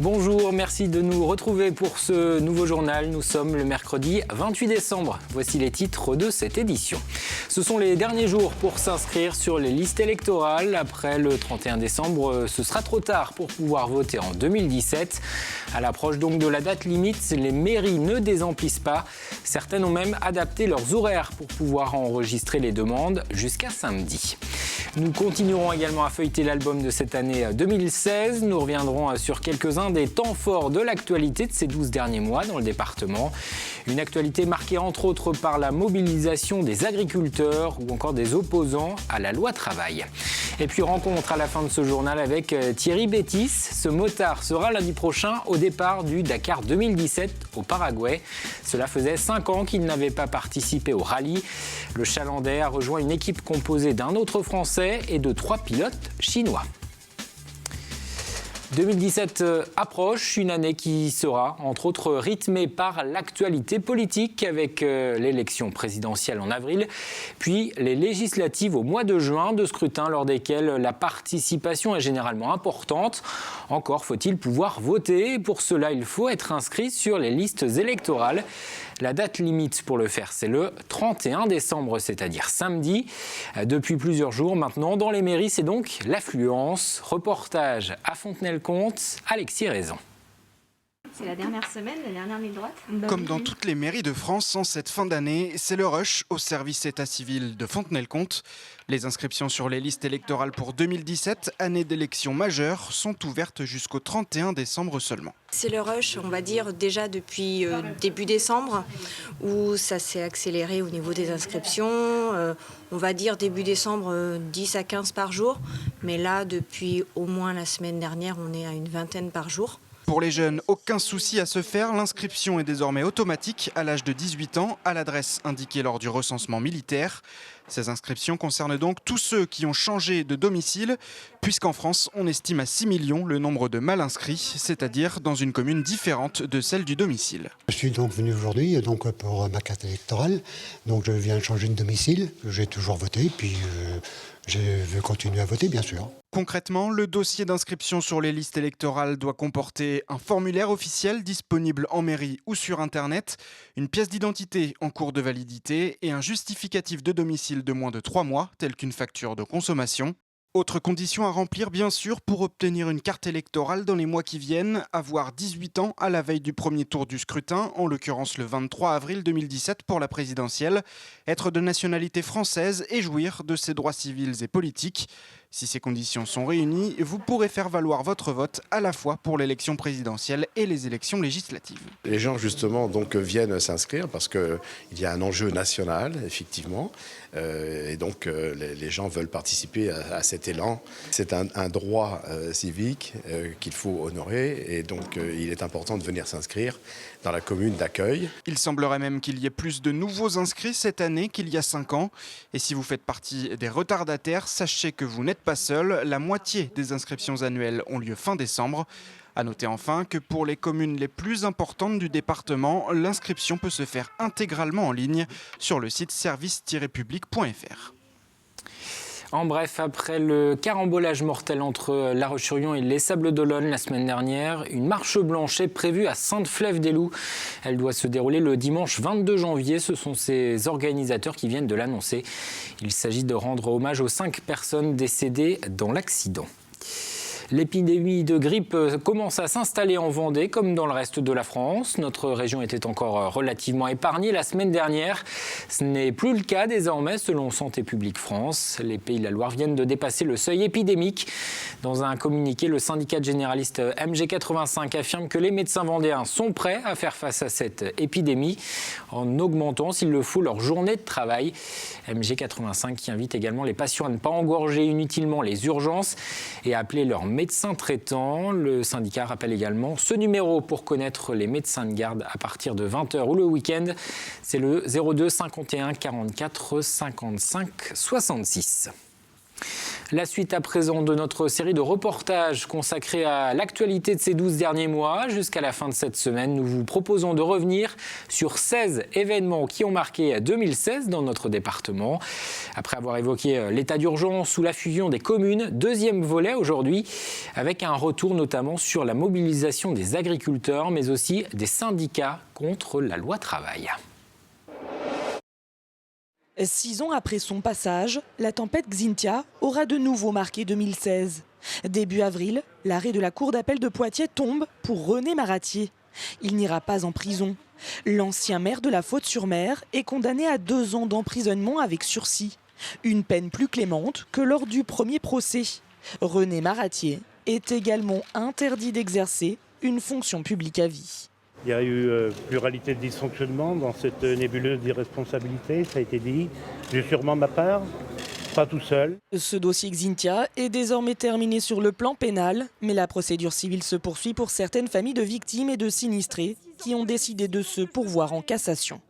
Bonjour, merci de nous retrouver pour ce nouveau journal. Nous sommes le mercredi 28 décembre. Voici les titres de cette édition. Ce sont les derniers jours pour s'inscrire sur les listes électorales. Après le 31 décembre, ce sera trop tard pour pouvoir voter en 2017. À l'approche donc de la date limite, les mairies ne désemplissent pas. Certaines ont même adapté leurs horaires pour pouvoir enregistrer les demandes jusqu'à samedi. Nous continuerons également à feuilleter l'album de cette année 2016. Nous reviendrons sur quelques-uns des temps forts de l'actualité de ces 12 derniers mois dans le département. Une actualité marquée entre autres par la mobilisation des agriculteurs ou encore des opposants à la loi travail. Et puis rencontre à la fin de ce journal avec Thierry Bétis. Ce motard sera lundi prochain au départ du Dakar 2017 au Paraguay. Cela faisait 5 ans qu'il n'avait pas participé au rallye. Le Chalandais a rejoint une équipe composée d'un autre Français et de 3 pilotes chinois. 2017 approche, une année qui sera, entre autres, rythmée par l'actualité politique avec l'élection présidentielle en avril, puis les législatives au mois de juin, de scrutins lors desquels la participation est généralement importante. Encore faut-il pouvoir voter et pour cela, il faut être inscrit sur les listes électorales. La date limite pour le faire, c'est le 31 décembre, c'est-à-dire samedi. Depuis plusieurs jours maintenant, dans les mairies, c'est donc l'affluence. Reportage à Fontenay-le-Comte, Alexis Raison. C'est la dernière semaine, la dernière ligne droite. Comme dans toutes les mairies de France, en cette fin d'année, c'est le rush au service état civil de Fontenay-le-Comte. Les inscriptions sur les listes électorales pour 2017, année d'élection majeure, sont ouvertes jusqu'au 31 décembre seulement. C'est le rush, on va dire, déjà depuis début décembre, où ça s'est accéléré au niveau des inscriptions. On va dire début décembre, 10 à 15 par jour. Mais là, depuis au moins la semaine dernière, on est à une vingtaine par jour. Pour les jeunes, aucun souci à se faire. L'inscription est désormais automatique à l'âge de 18 ans, à l'adresse indiquée lors du recensement militaire. Ces inscriptions concernent donc tous ceux qui ont changé de domicile, puisqu'en France, on estime à 6 millions le nombre de mal inscrits, c'est-à-dire dans une commune différente de celle du domicile. Je suis donc venu aujourd'hui pour ma carte électorale. Donc je viens changer de domicile. J'ai toujours voté, puis je veux continuer à voter, bien sûr. Concrètement, le dossier d'inscription sur les listes électorales doit comporter un formulaire officiel disponible en mairie ou sur Internet, une pièce d'identité en cours de validité et un justificatif de domicile de moins de 3 mois, tel qu'une facture de consommation. Autre condition à remplir, bien sûr, pour obtenir une carte électorale dans les mois qui viennent, avoir 18 ans à la veille du premier tour du scrutin, en l'occurrence le 23 avril 2017 pour la présidentielle, être de nationalité française et jouir de ses droits civils et politiques. Si ces conditions sont réunies, vous pourrez faire valoir votre vote à la fois pour l'élection présidentielle et les élections législatives. Les gens justement donc viennent s'inscrire parce qu'il y a un enjeu national, effectivement, et donc les gens veulent participer à cet élan. C'est un droit civique qu'il faut honorer et donc il est important de venir s'inscrire dans la commune d'accueil. Il semblerait même qu'il y ait plus de nouveaux inscrits cette année qu'il y a 5 ans. Et si vous faites partie des retardataires, sachez que vous n'êtes pas seul. La moitié des inscriptions annuelles ont lieu fin décembre. À noter enfin que pour les communes les plus importantes du département, l'inscription peut se faire intégralement en ligne sur le site service-public.fr. En bref, après le carambolage mortel entre La Roche-sur-Yon et les Sables-d'Olonne la semaine dernière, une marche blanche est prévue à Sainte-Flève-des-Loups. Elle doit se dérouler le dimanche 22 janvier. Ce sont ses organisateurs qui viennent de l'annoncer. Il s'agit de rendre hommage aux 5 personnes décédées dans l'accident. L'épidémie de grippe commence à s'installer en Vendée comme dans le reste de la France. Notre région était encore relativement épargnée la semaine dernière. Ce n'est plus le cas désormais selon Santé publique France. Les Pays de la Loire viennent de dépasser le seuil épidémique. Dans un communiqué, le syndicat de généralistes MG85 affirme que les médecins vendéens sont prêts à faire face à cette épidémie en augmentant, s'il le faut, leur journée de travail. MG85 qui invite également les patients à ne pas engorger inutilement les urgences et à appeler leur médecin traitant. Le syndicat rappelle également ce numéro pour connaître les médecins de garde à partir de 20h ou le week-end. C'est le 02 51 44 55 66. La suite à présent de notre série de reportages consacrée à l'actualité de ces 12 derniers mois. Jusqu'à la fin de cette semaine, nous vous proposons de revenir sur 16 événements qui ont marqué 2016 dans notre département. Après avoir évoqué l'état d'urgence ou la fusion des communes, deuxième volet aujourd'hui, avec un retour notamment sur la mobilisation des agriculteurs, mais aussi des syndicats contre la loi travail. 6 ans après son passage, la tempête Xynthia aura de nouveau marqué 2016. Début avril, l'arrêt de la cour d'appel de Poitiers tombe pour René Maratier. Il n'ira pas en prison. L'ancien maire de la Faute-sur-Mer est condamné à 2 ans d'emprisonnement avec sursis. Une peine plus clémente que lors du premier procès. René Maratier est également interdit d'exercer une fonction publique à vie. Il y a eu pluralité de dysfonctionnements dans cette nébuleuse d'irresponsabilité, ça a été dit. J'ai sûrement ma part, pas tout seul. Ce dossier Xynthia est désormais terminé sur le plan pénal, mais la procédure civile se poursuit pour certaines familles de victimes et de sinistrés qui ont décidé de se pourvoir en cassation.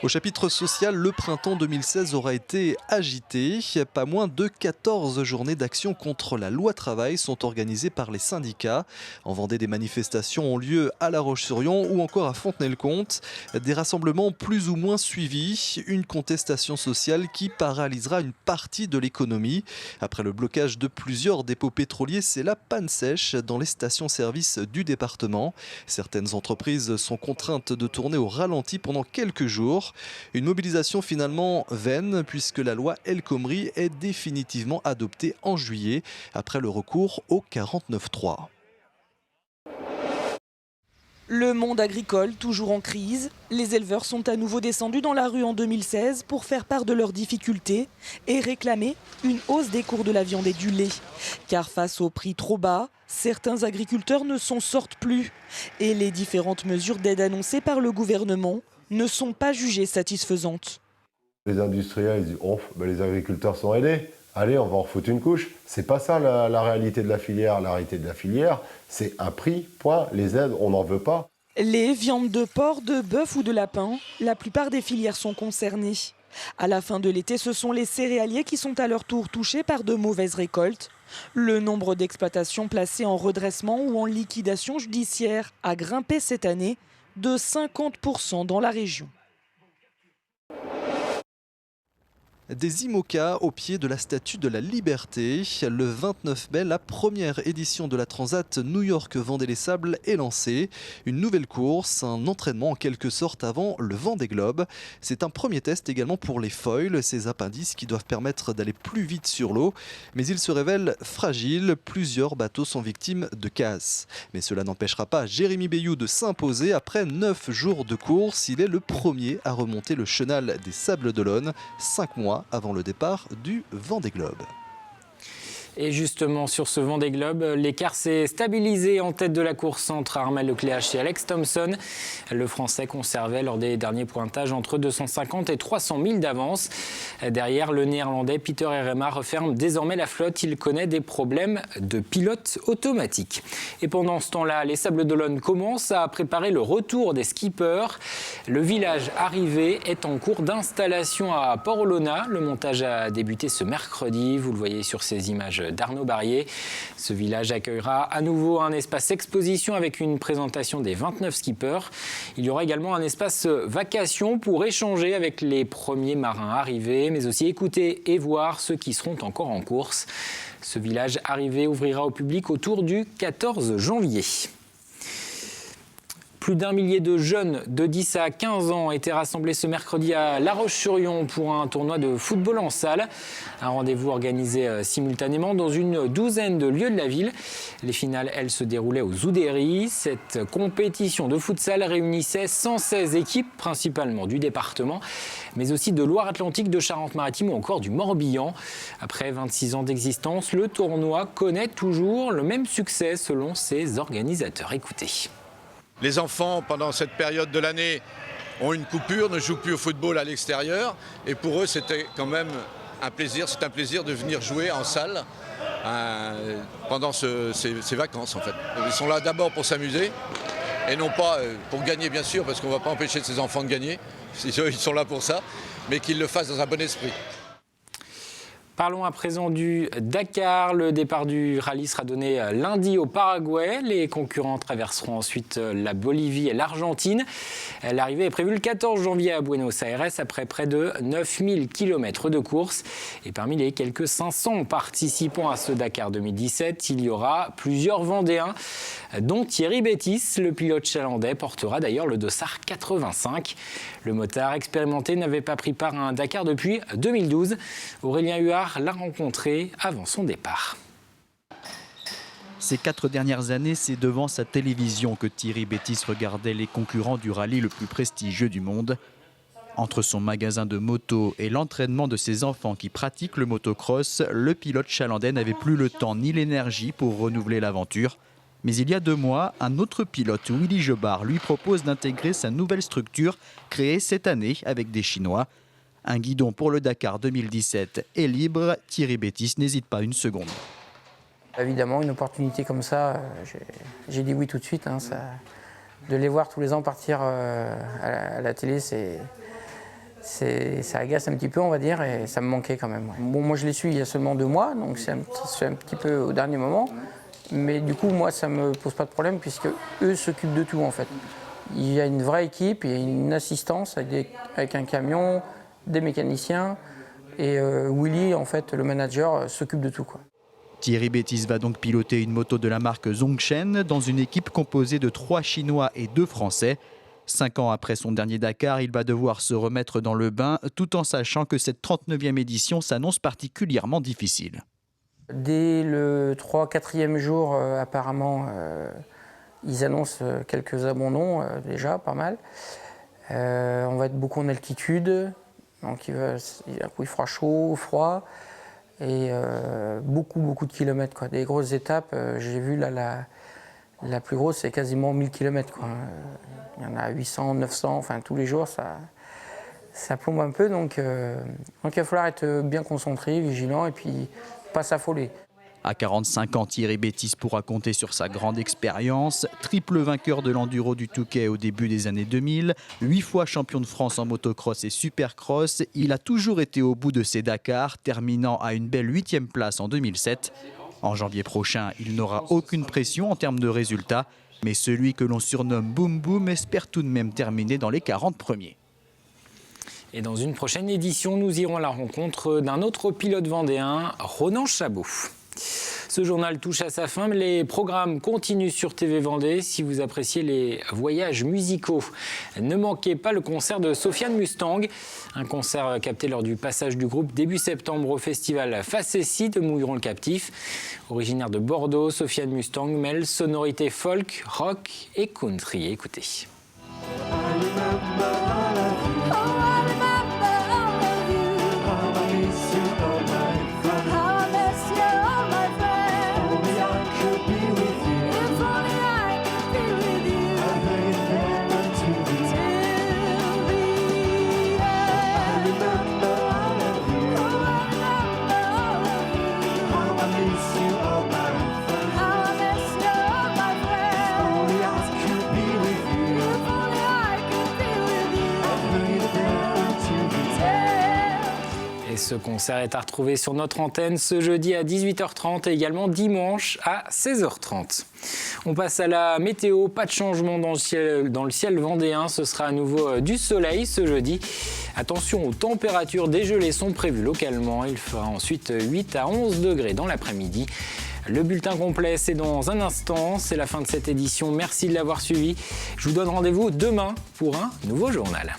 Au chapitre social, le printemps 2016 aura été agité. Pas moins de 14 journées d'action contre la loi travail sont organisées par les syndicats. En Vendée, des manifestations ont lieu à La Roche-sur-Yon ou encore à Fontenay-le-Comte. Des rassemblements plus ou moins suivis. Une contestation sociale qui paralysera une partie de l'économie. Après le blocage de plusieurs dépôts pétroliers, c'est la panne sèche dans les stations-service du département. Certaines entreprises sont contraintes de tourner au ralenti pendant quelques jours. Une mobilisation finalement vaine puisque la loi El Khomri est définitivement adoptée en juillet après le recours au 49.3. Le monde agricole, toujours en crise, les éleveurs sont à nouveau descendus dans la rue en 2016 pour faire part de leurs difficultés et réclamer une hausse des cours de la viande et du lait. Car face aux prix trop bas, certains agriculteurs ne s'en sortent plus. Et les différentes mesures d'aide annoncées par le gouvernement ne sont pas jugées satisfaisantes. Les industriels disent oh, les agriculteurs sont aidés, allez on va en foutre une couche. C'est pas ça la réalité de la filière. La réalité de la filière, c'est un prix, point. Les aides, on n'en veut pas. Les viandes de porc, de bœuf ou de lapin, la plupart des filières sont concernées. À la fin de l'été, ce sont les céréaliers qui sont à leur tour touchés par de mauvaises récoltes. Le nombre d'exploitations placées en redressement ou en liquidation judiciaire a grimpé cette année de 50% dans la région. Des IMOCA au pied de la Statue de la Liberté. Le 29 mai, la première édition de la Transat New York-Vendée-les-Sables est lancée. Une nouvelle course, un entraînement en quelque sorte avant le Vendée Globe. C'est un premier test également pour les foils, ces appendices qui doivent permettre d'aller plus vite sur l'eau. Mais ils se révèlent fragiles, plusieurs bateaux sont victimes de casse. Mais cela n'empêchera pas Jérémy Bayou de s'imposer. Après 9 jours de course, il est le premier à remonter le chenal des Sables d'Olonne, 5 mois avant le départ du Vendée Globe. Et justement, sur ce Vendée Globe, l'écart s'est stabilisé en tête de la course entre Armel Lecléache et Alex Thompson. Le Français conservait lors des derniers pointages entre 250 et 300 000 d'avance. Derrière, le Néerlandais Peter Herrema referme désormais la flotte. Il connaît des problèmes de pilote automatique. Et pendant ce temps-là, les Sables d'Olonne commencent à préparer le retour des skippers. Le village arrivé est en cours d'installation à Port-Olona. Le montage a débuté ce mercredi. Vous le voyez sur ces images d'Arnaud Barrier. Ce village accueillera à nouveau un espace exposition avec une présentation des 29 skippers. Il y aura également un espace vacation pour échanger avec les premiers marins arrivés, mais aussi écouter et voir ceux qui seront encore en course. Ce village arrivé ouvrira au public autour du 14 janvier. Plus d'1 millier de jeunes de 10 à 15 ans étaient rassemblés ce mercredi à La Roche-sur-Yon pour un tournoi de football en salle. Un rendez-vous organisé simultanément dans une douzaine de lieux de la ville. Les finales, elles, se déroulaient aux Oudéry. Cette compétition de futsal réunissait 116 équipes, principalement du département, mais aussi de Loire-Atlantique, de Charente-Maritime ou encore du Morbihan. Après 26 ans d'existence, le tournoi connaît toujours le même succès selon ses organisateurs. Écoutez. Les enfants, pendant cette période de l'année, ont une coupure, ne jouent plus au football à l'extérieur. Et pour eux, c'était quand même un plaisir. C'est un plaisir de venir jouer en salle pendant ces vacances, en fait. Ils sont là d'abord pour s'amuser et non pas pour gagner, bien sûr, parce qu'on ne va pas empêcher ces enfants de gagner. Ils sont là pour ça, mais qu'ils le fassent dans un bon esprit. Parlons à présent du Dakar. Le départ du rallye sera donné lundi au Paraguay. Les concurrents traverseront ensuite la Bolivie et l'Argentine. L'arrivée est prévue le 14 janvier à Buenos Aires après près de 9000 km de course. Et parmi les quelques 500 participants à ce Dakar 2017, il y aura plusieurs Vendéens, dont Thierry Bétis. Le pilote chalandais portera d'ailleurs le dossard 85. Le motard expérimenté n'avait pas pris part à un Dakar depuis 2012. Aurélien Huard l'a rencontré avant son départ. Ces 4 dernières années, c'est devant sa télévision que Thierry Bétis regardait les concurrents du rallye le plus prestigieux du monde. Entre son magasin de moto et l'entraînement de ses enfants qui pratiquent le motocross, le pilote chalandais n'avait plus le temps ni l'énergie pour renouveler l'aventure. Mais il y a 2 mois, un autre pilote, Willy Jobard, lui propose d'intégrer sa nouvelle structure créée cette année avec des Chinois. Un guidon pour le Dakar 2017 est libre. Thierry Bétis n'hésite pas une seconde. Évidemment, une opportunité comme ça, j'ai dit oui tout de suite. De les voir tous les ans partir à la télé, ça agace un petit peu, on va dire, et ça me manquait quand même. Bon, moi, je les suis il y a seulement 2 mois, donc c'est un petit peu au dernier moment. Mais du coup, moi, ça ne me pose pas de problème, puisque eux s'occupent de tout, en fait. Il y a une vraie équipe, il y a une assistance avec un camion, des mécaniciens, et Willy, en fait, le manager, s'occupe de tout, quoi. Thierry Bétis va donc piloter une moto de la marque Zhongchen dans une équipe composée de 3 Chinois et 2 Français. 5 ans après son dernier Dakar, il va devoir se remettre dans le bain, tout en sachant que cette 39e édition s'annonce particulièrement difficile. Dès le 3-4e jour, apparemment, ils annoncent quelques abandons, déjà, pas mal. On va être beaucoup en altitude, donc il fera chaud, froid, et beaucoup de kilomètres, quoi. Des grosses étapes, j'ai vu là, la plus grosse, c'est quasiment 1000 km, quoi. Il y en a 800, 900, enfin tous les jours, ça plombe un peu, donc il va falloir être bien concentré, vigilant, et puis pas s'affoler. À 45 ans, Thierry Bétis pourra compter sur sa grande expérience. Triple vainqueur de l'Enduro du Touquet au début des années 2000, 8 fois champion de France en motocross et supercross, il a toujours été au bout de ses Dakars, terminant à une belle 8e place en 2007. En janvier prochain, il n'aura aucune pression en termes de résultats, mais celui que l'on surnomme Boum Boum espère tout de même terminer dans les 40 premiers. Et dans une prochaine édition, nous irons à la rencontre d'un autre pilote vendéen, Ronan Chabot. Ce journal touche à sa fin, mais les programmes continuent sur TV Vendée. Si vous appréciez les voyages musicaux, ne manquez pas le concert de Sofiane Mustang. Un concert capté lors du passage du groupe début septembre au festival Facessi de Mouilleron-le-Captif. Originaire de Bordeaux, Sofiane Mustang mêle sonorité folk, rock et country. Écoutez. Ce concert est à retrouver sur notre antenne ce jeudi à 18h30 et également dimanche à 16h30. On passe à la météo, pas de changement dans le ciel vendéen, ce sera à nouveau du soleil ce jeudi. Attention aux températures, des gelées sont prévues localement, il fera ensuite 8 à 11 degrés dans l'après-midi. Le bulletin complet, c'est dans un instant, c'est la fin de cette édition, merci de l'avoir suivi. Je vous donne rendez-vous demain pour un nouveau journal.